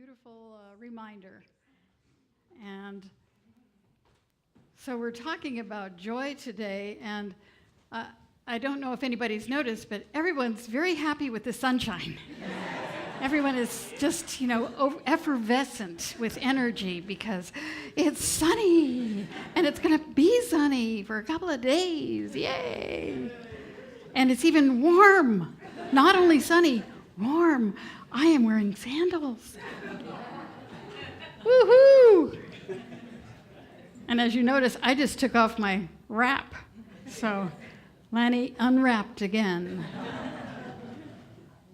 beautiful reminder. And so we're talking about joy today, and I don't know if anybody's noticed, but everyone's very happy with the sunshine. Everyone is just, effervescent with energy because it's sunny, and it's going to be sunny for a couple of days. Yay! And it's even warm. Not only sunny, warm. I am wearing sandals. Woohoo! And as you notice, I just took off my wrap. So Lani unwrapped again.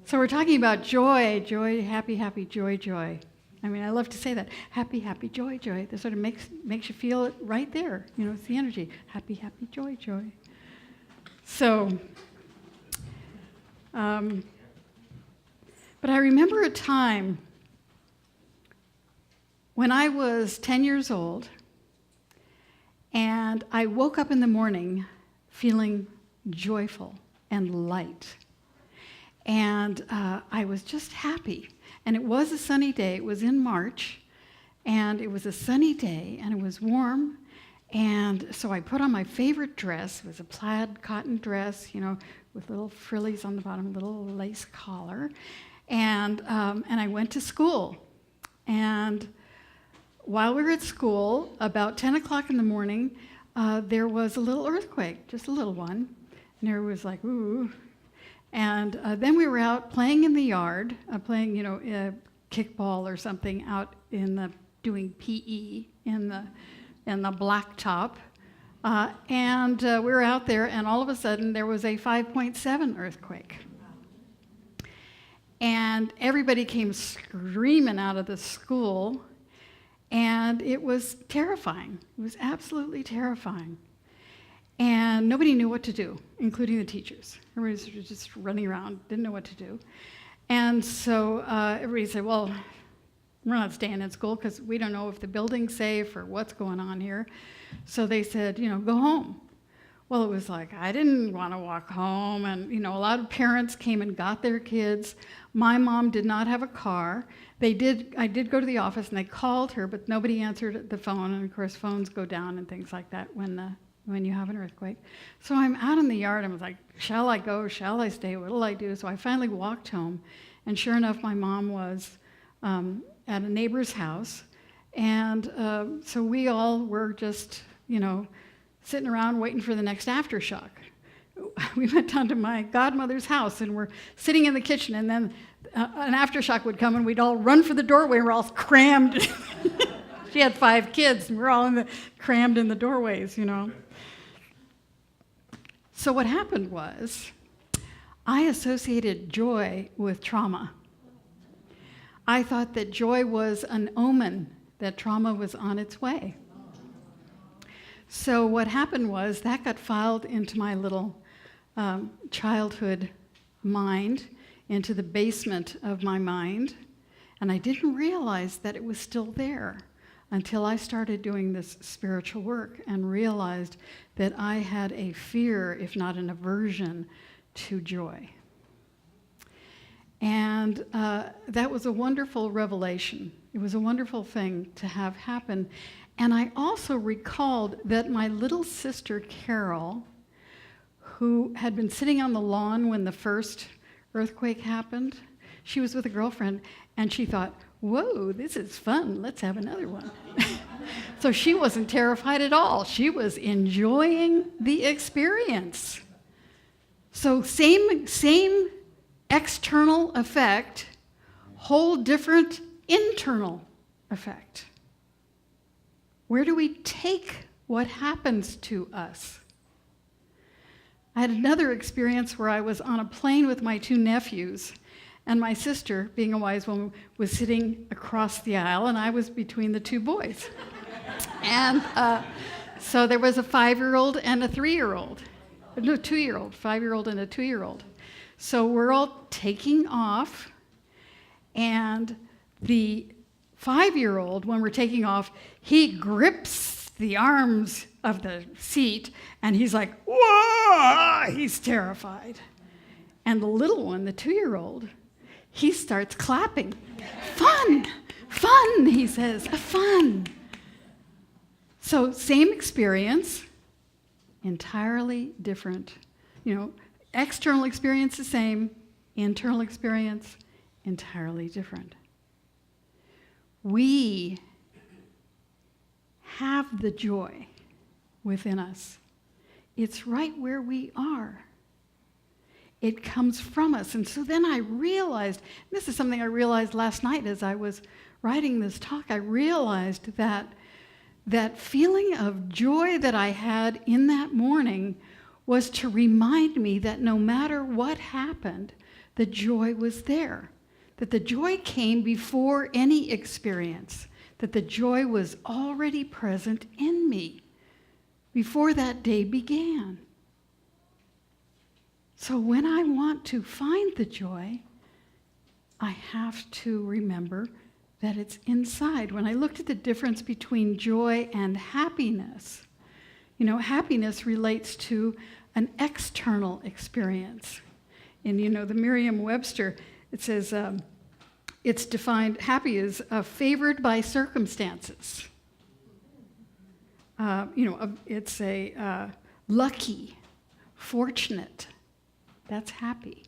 So we're talking about joy, joy, happy, happy, joy, joy. I mean, I love to say that. Happy, happy, joy, joy. That sort of makes you feel it right there. It's the energy. Happy, happy, joy, joy. So, but I remember a time when I was 10 years old, and I woke up in the morning feeling joyful and light. And I was just happy. And it was a sunny day. It was in March. And it was a sunny day, and it was warm. And so I put on my favorite dress. It was a plaid cotton dress, with little frillies on the bottom, little lace collar. And I went to school. And while we were at school, about 10 o'clock in the morning, there was a little earthquake, just a little one. And there was like, ooh. And then we were out playing in the yard, playing, kickball or something out doing PE in the blacktop. And we were out there, and all of a sudden there was a 5.7 earthquake. And everybody came screaming out of the school, and it was terrifying. It was absolutely terrifying. And nobody knew what to do, including the teachers. Everybody was just running around, didn't know what to do. And so everybody said, well, we're not staying in school because we don't know if the building's safe or what's going on here. So they said, go home. Well, it was like, I didn't want to walk home. And, a lot of parents came and got their kids. My mom did not have a car. I did go to the office, and they called her, but nobody answered the phone. And, of course, phones go down and things like that when you have an earthquake. So I'm out in the yard. I was like, shall I go? Shall I stay? What'll I do? So I finally walked home. And sure enough, my mom was at a neighbor's house. And so we all were just, sitting around waiting for the next aftershock. We went down to my godmother's house, and we're sitting in the kitchen, and then an aftershock would come, and we'd all run for the doorway, and we're all crammed. She had 5 kids, and we're all crammed in the doorways, So what happened was, I associated joy with trauma. I thought that joy was an omen that trauma was on its way. So what happened was that got filed into my little childhood mind, into the basement of my mind, and I didn't realize that it was still there until I started doing this spiritual work and realized that I had a fear, if not an aversion, to joy. And that was a wonderful revelation. It was a wonderful thing to have happen. And I also recalled that my little sister, Carol, who had been sitting on the lawn when the first earthquake happened, she was with a girlfriend, and she thought, whoa, this is fun, let's have another one. So she wasn't terrified at all. She was enjoying the experience. So same external effect, whole different internal effect. Where do we take what happens to us? I had another experience where I was on a plane with my 2 nephews, and my sister, being a wise woman, was sitting across the aisle, and I was between the 2 boys. And so there was a 5-year-old and a 3-year-old. No, 2-year-old, 5-year-old and a 2-year-old. So we're all taking off, and the 5-year-old, when we're taking off, he grips the arms of the seat, and he's like, whoa! He's terrified. And the little one, the 2-year-old, he starts clapping. Fun! fun, he says, a fun. So same experience, entirely different. External experience the same, internal experience entirely different. We have the joy within us. It's right where we are. It comes from us. And so then I realized, this is something I realized last night as I was writing this talk, I realized that feeling of joy that I had in that morning was to remind me that no matter what happened, the joy was there. That the joy came before any experience. That the joy was already present in me before that day began. So when I want to find the joy, I have to remember that it's inside. When I looked at the difference between joy and happiness, happiness relates to an external experience. In, the Merriam-Webster, it says it's defined, happy is favored by circumstances. It's a lucky, fortunate. That's happy.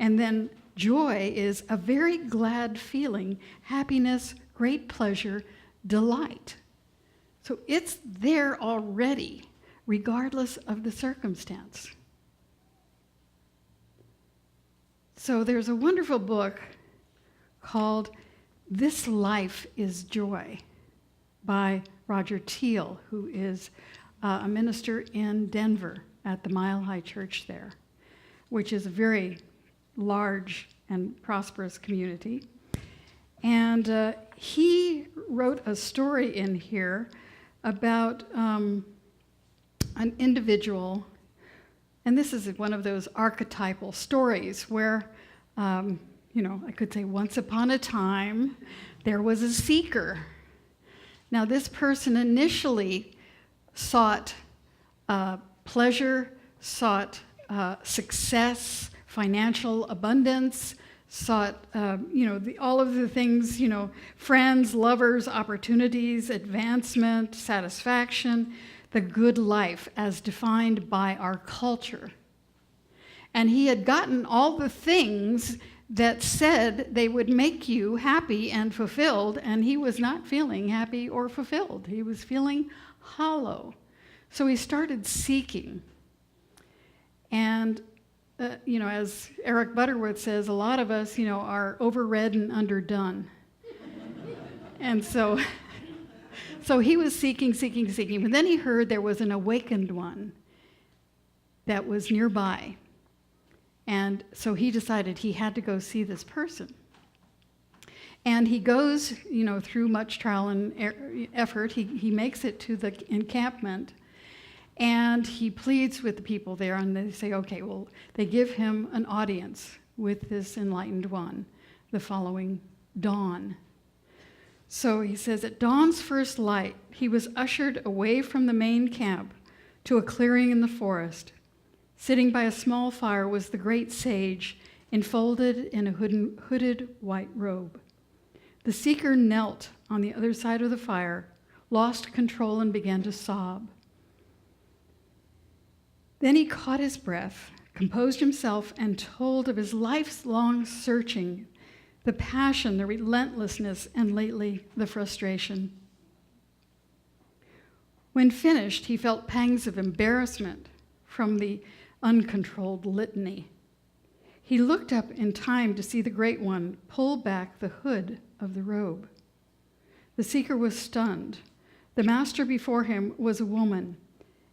And then joy is a very glad feeling, happiness, great pleasure, delight. So it's there already, regardless of the circumstance. So there's a wonderful book called This Life is Joy by Roger Teal, who is a minister in Denver at the Mile High Church there, which is a very large and prosperous community. And he wrote a story in here about an individual, and this is one of those archetypal stories where, I could say once upon a time, there was a seeker. Now this person initially sought pleasure, sought success, financial abundance, sought, all of the things, friends, lovers, opportunities, advancement, satisfaction, the good life as defined by our culture. And he had gotten all the things that said they would make you happy and fulfilled, and he was not feeling happy or fulfilled. He was feeling hollow. So he started seeking. And as Eric Butterworth says, a lot of us, are overread and underdone. And so he was seeking. But then he heard there was an awakened one that was nearby. And so he decided he had to go see this person. And he goes, through much trial and effort, he makes it to the encampment. And he pleads with the people there, and they say, okay, well, they give him an audience with this enlightened one the following dawn. So he says, at dawn's first light, he was ushered away from the main camp to a clearing in the forest. Sitting by a small fire was the great sage, enfolded in a hooded white robe. The seeker knelt on the other side of the fire, lost control, and began to sob. Then he caught his breath, composed himself, and told of his life's long searching, the passion, the relentlessness, and lately the frustration. When finished, he felt pangs of embarrassment from the uncontrolled litany. He looked up in time to see the Great One pull back the hood of the robe. The seeker was stunned. The master before him was a woman,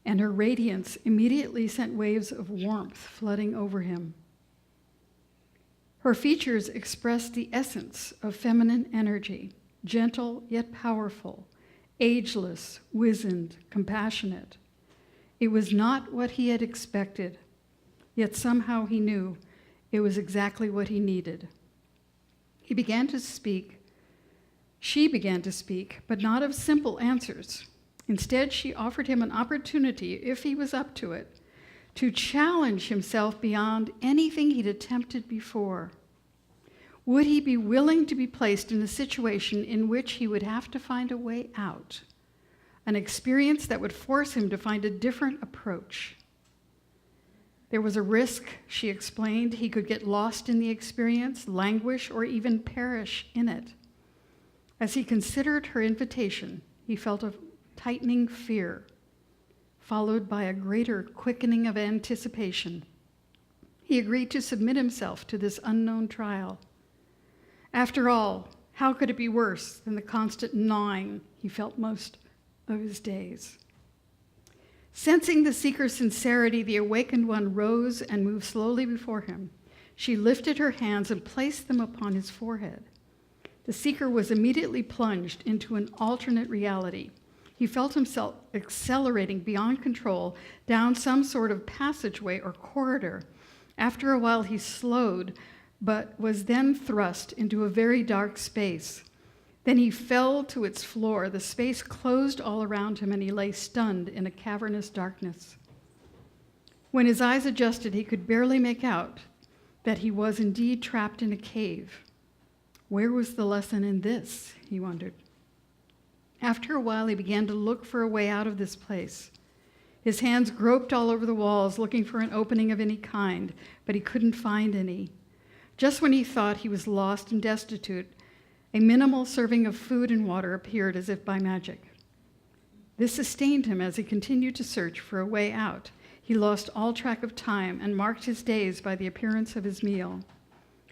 and her radiance immediately sent waves of warmth flooding over him. Her features expressed the essence of feminine energy, gentle yet powerful, ageless, wizened, compassionate. It was not what he had expected, yet somehow he knew it was exactly what he needed. He began to speak. She began to speak, but not of simple answers. Instead, she offered him an opportunity, if he was up to it, to challenge himself beyond anything he'd attempted before. Would he be willing to be placed in a situation in which he would have to find a way out? An experience that would force him to find a different approach. There was a risk, she explained, he could get lost in the experience, languish, or even perish in it. As he considered her invitation, he felt a tightening fear, followed by a greater quickening of anticipation. He agreed to submit himself to this unknown trial. After all, how could it be worse than the constant gnawing he felt most of his days? Sensing the seeker's sincerity, the awakened one rose and moved slowly before him. She lifted her hands and placed them upon his forehead. The seeker was immediately plunged into an alternate reality. He felt himself accelerating beyond control down some sort of passageway or corridor. After a while, he slowed, but was then thrust into a very dark space. Then he fell to its floor. The space closed all around him, and he lay stunned in a cavernous darkness. When his eyes adjusted, he could barely make out that he was indeed trapped in a cave. Where was the lesson in this, he wondered. After a while, he began to look for a way out of this place. His hands groped all over the walls, looking for an opening of any kind, but he couldn't find any. Just when he thought he was lost and destitute, a minimal serving of food and water appeared as if by magic. This sustained him as he continued to search for a way out. He lost all track of time and marked his days by the appearance of his meal.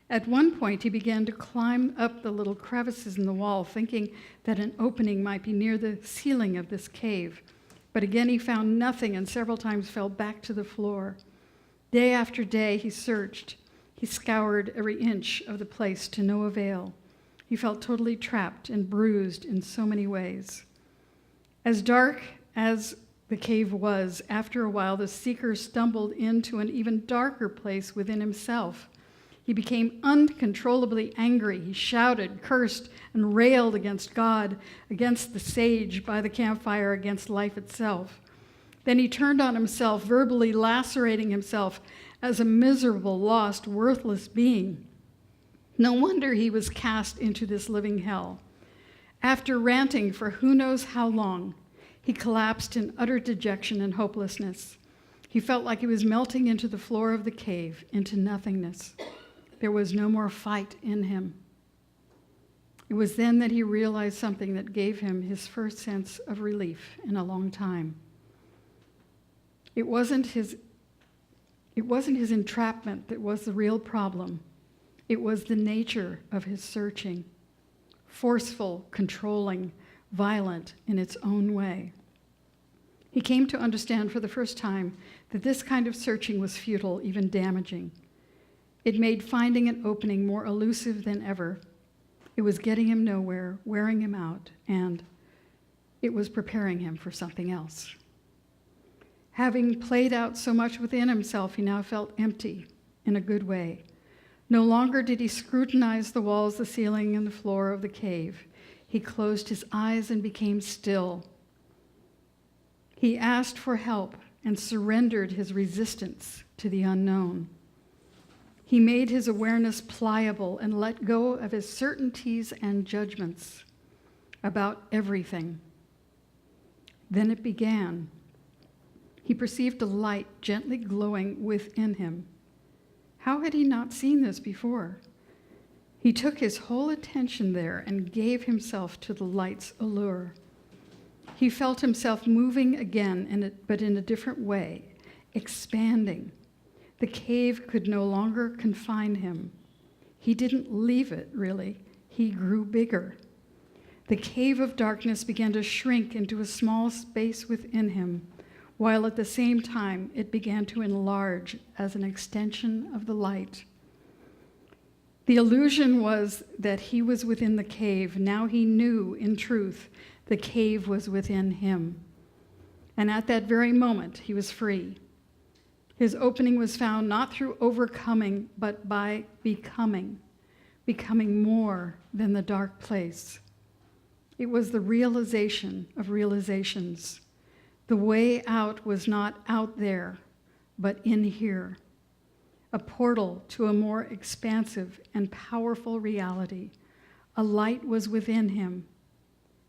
At one point, he began to climb up the little crevices in the wall, thinking that an opening might be near the ceiling of this cave. But again, he found nothing and several times fell back to the floor. Day after day, he searched. He scoured every inch of the place to no avail. He felt totally trapped and bruised in so many ways. As dark as the cave was, after a while, the seeker stumbled into an even darker place within himself. He became uncontrollably angry. He shouted, cursed, and railed against God, against the sage by the campfire, against life itself. Then he turned on himself, verbally lacerating himself as a miserable, lost, worthless being. No wonder he was cast into this living hell. After ranting for who knows how long, he collapsed in utter dejection and hopelessness. He felt like he was melting into the floor of the cave, into nothingness. There was no more fight in him. It was then that he realized something that gave him his first sense of relief in a long time. It wasn't his entrapment that was the real problem. It was the nature of his searching, forceful, controlling, violent in its own way. He came to understand for the first time that this kind of searching was futile, even damaging. It made finding an opening more elusive than ever. It was getting him nowhere, wearing him out, and it was preparing him for something else. Having played out so much within himself, he now felt empty in a good way. No longer did he scrutinize the walls, the ceiling, and the floor of the cave. He closed his eyes and became still. He asked for help and surrendered his resistance to the unknown. He made his awareness pliable and let go of his certainties and judgments about everything. Then it began. He perceived a light gently glowing within him. How had he not seen this before? He took his whole attention there and gave himself to the light's allure. He felt himself moving again, but in a different way, expanding. The cave could no longer confine him. He didn't leave it, really. He grew bigger. The cave of darkness began to shrink into a small space within him, while at the same time it began to enlarge as an extension of the light. The illusion was that he was within the cave. Now he knew, in truth, the cave was within him. And at that very moment, he was free. His opening was found not through overcoming, but by becoming more than the dark place. It was the realization of realizations. The way out was not out there, but in here. a portal to a more expansive and powerful reality. A light was within him.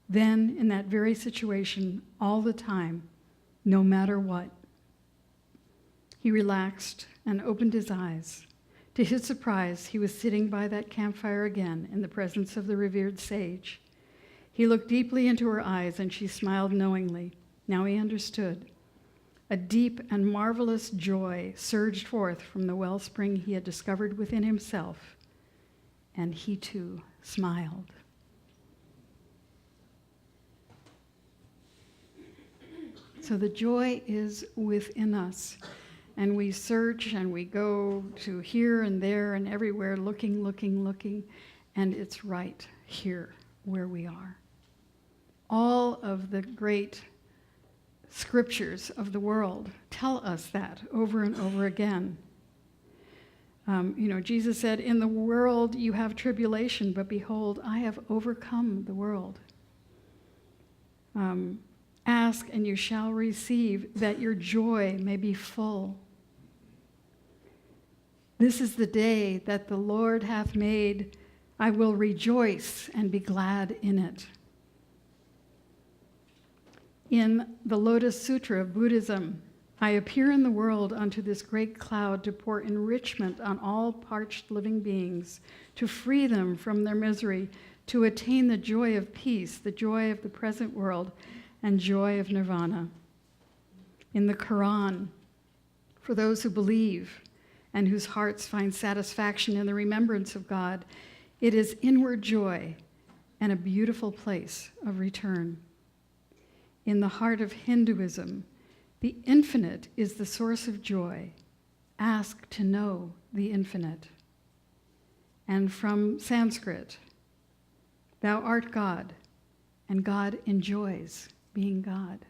Then, in that very situation, all the time, no matter what. He relaxed and opened his eyes. To his surprise, he was sitting by that campfire again in the presence of the revered sage. He looked deeply into her eyes, and she smiled knowingly. Now he understood. A deep and marvelous joy surged forth from the wellspring he had discovered within himself, and he too smiled. So the joy is within us, and we search and we go to here and there and everywhere, looking, and it's right here where we are. All of the great scriptures of the world tell us that over and over again. Jesus said, "In the world you have tribulation, but behold, I have overcome the world." Ask and you shall receive, that your joy may be full. This is the day that the Lord hath made. I will rejoice and be glad in it. In the Lotus Sutra of Buddhism, I appear in the world unto this great cloud to pour enrichment on all parched living beings, to free them from their misery, to attain the joy of peace, the joy of the present world, and joy of nirvana. In the Quran, for those who believe and whose hearts find satisfaction in the remembrance of God, it is inward joy and a beautiful place of return. In the heart of Hinduism, the infinite is the source of joy. Ask to know the infinite. And from Sanskrit, thou art God, and God enjoys being God.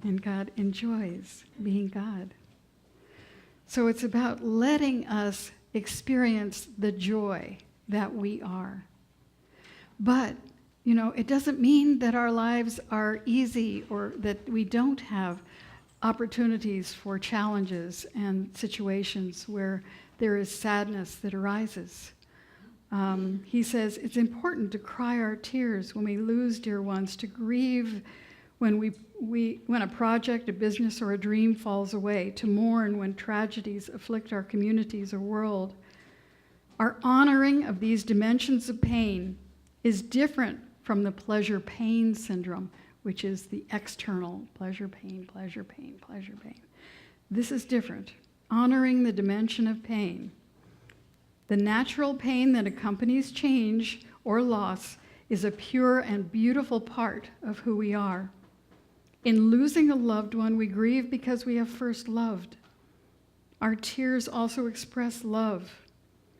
And God enjoys being God. So it's about letting us experience the joy that we are. But, it doesn't mean that our lives are easy or that we don't have opportunities for challenges and situations where there is sadness that arises. He says it's important to cry our tears when we lose dear ones, to grieve when when a project, a business, or a dream falls away, to mourn when tragedies afflict our communities or world. Our honoring of these dimensions of pain is different from the pleasure-pain syndrome, which is the external pleasure-pain. This is different. Honoring the dimension of pain. The natural pain that accompanies change or loss is a pure and beautiful part of who we are. In losing a loved one, we grieve because we have first loved. Our tears also express love.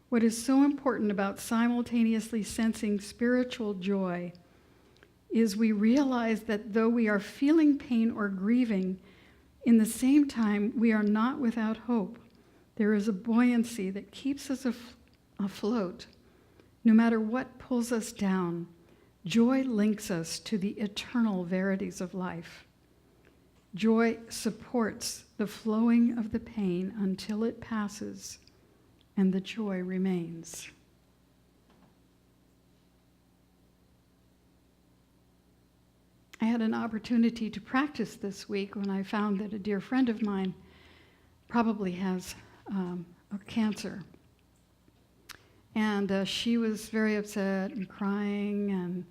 What is so important about simultaneously sensing spiritual joy is we realize that though we are feeling pain or grieving, in the same time, we are not without hope. There is a buoyancy that keeps us afloat. No matter what pulls us down, joy links us to the eternal verities of life. Joy supports the flowing of the pain until it passes and the joy remains. I had an opportunity to practice this week when I found that a dear friend of mine probably has cancer. And she was very upset and crying and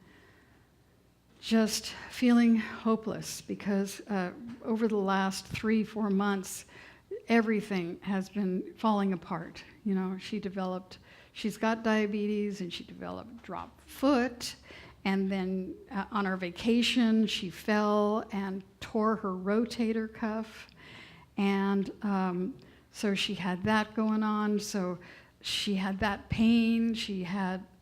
just feeling hopeless because over the last 3-4 months, everything has been falling apart. She's got diabetes and she developed drop foot. And then on our vacation, she fell and tore her rotator cuff. And so she had that going on. So she had that pain.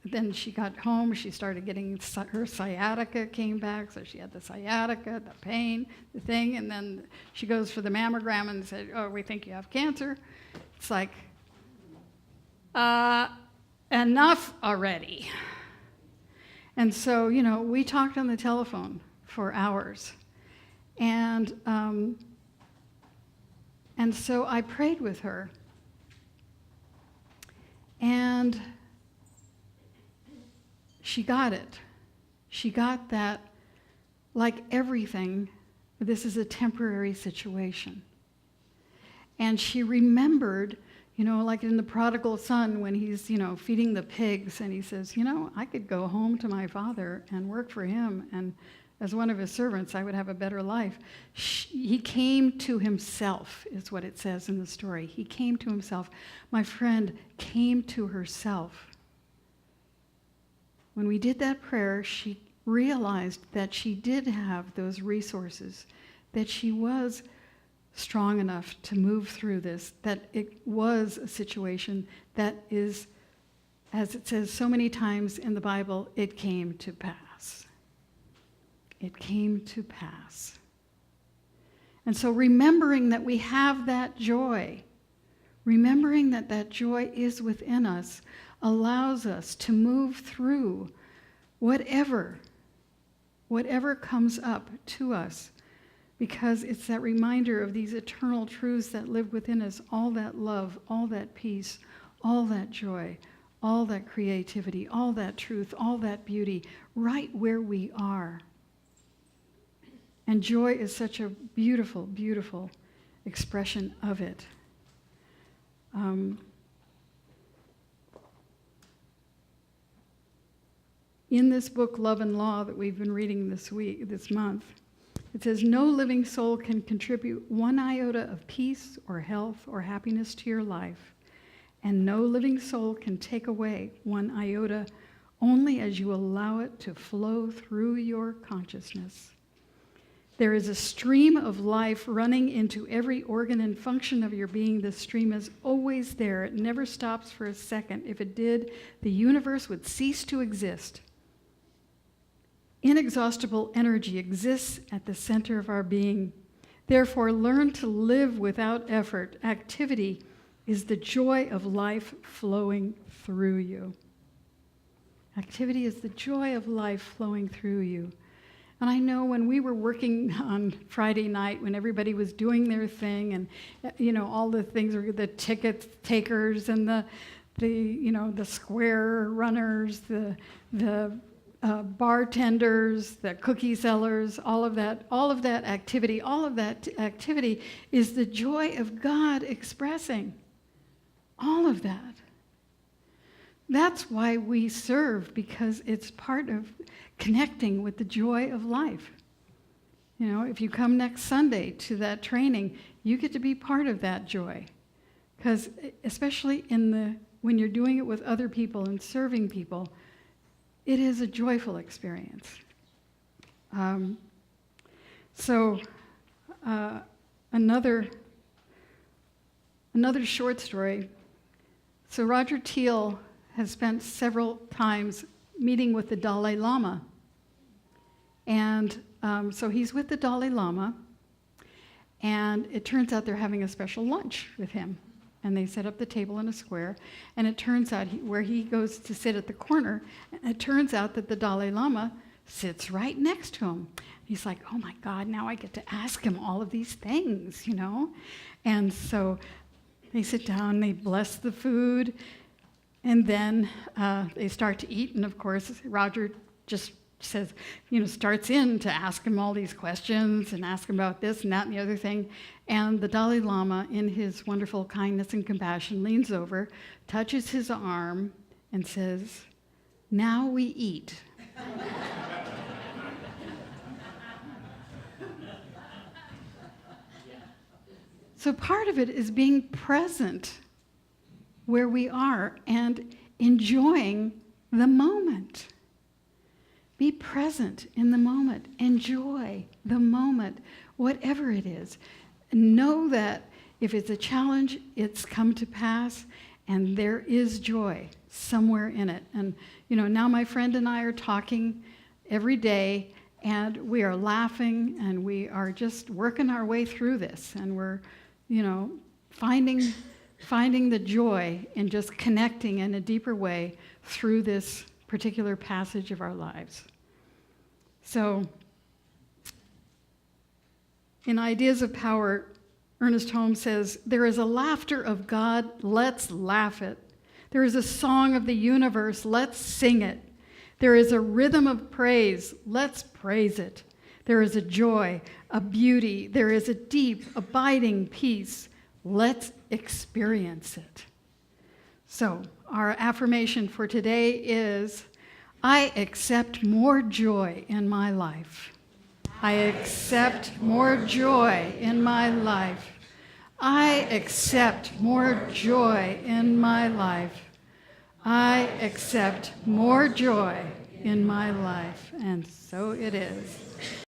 Then she got home. She started getting her sciatica came back. So she had the sciatica, the pain, the thing. And then she goes for the mammogram and said, "Oh, we think you have cancer." It's like, enough already. And so, we talked on the telephone for hours. And And so I prayed with her. And she got it. She got that, like everything, this is a temporary situation. And she remembered, like in the prodigal son when he's, feeding the pigs, and he says, I could go home to my father and work for him, and as one of his servants, I would have a better life. He came to himself, is what it says in the story. He came to himself. My friend came to herself. When we did that prayer, she realized that she did have those resources, that she was strong enough to move through this, that it was a situation that is, as it says so many times in the Bible, it came to pass. It came to pass. And so remembering that we have that joy, remembering that that joy is within us, allows us to move through whatever comes up to us, because it's that reminder of these eternal truths that live within us, all that love, all that peace, all that joy, all that creativity, all that truth, all that beauty, right where we are. And joy is such a beautiful, beautiful expression of it. In this book, Love and Law, that we've been reading this month, it says, no living soul can contribute one iota of peace or health or happiness to your life, and no living soul can take away one iota only as you allow it to flow through your consciousness. There is a stream of life running into every organ and function of your being. This stream is always there. It never stops for a second. If it did, the universe would cease to exist. Inexhaustible energy exists at the center of our being. Therefore, learn to live without effort. Activity is the joy of life flowing through you. Activity is the joy of life flowing through you. And I know when we were working on Friday night, when everybody was doing their thing, and all the things were the ticket takers and the square runners, the bartenders, the cookie sellers, all of that activity is the joy of God expressing. All of that. That's why we serve, because it's part of connecting with the joy of life. If you come next Sunday to that training, you get to be part of that joy. Because especially when you're doing it with other people and serving people, it is a joyful experience. Another short story. So Roger Teal has spent several times meeting with the Dalai Lama. And so he's with the Dalai Lama, and it turns out they're having a special lunch with him. And they set up the table in a square, and it turns out where he goes to sit at the corner, it turns out that the Dalai Lama sits right next to him. He's like, oh my God, now I get to ask him all of these things, And so they sit down, they bless the food, and then they start to eat. And of course, Roger just says, starts in to ask him all these questions and ask him about this and that and the other thing. And the Dalai Lama, in his wonderful kindness and compassion, leans over, touches his arm, and says, now we eat. So part of it is being present where we are and enjoying the moment. Be present in the moment. Enjoy the moment, whatever it is. Know that if it's a challenge, it's come to pass, and there is joy somewhere in it. And, now my friend and I are talking every day, and we are laughing, and we are just working our way through this, and we're, finding the joy in just connecting in a deeper way through this particular passage of our lives. So, in Ideas of Power, Ernest Holmes says, "There is a laughter of God, let's laugh it. There is a song of the universe, let's sing it. There is a rhythm of praise, let's praise it. There is a joy, a beauty, there is a deep, abiding peace. Let's experience it." So, our affirmation for today is, I accept more joy in my life. I accept more joy in my life. I accept more joy in my life. I accept more joy in my life. And so it is.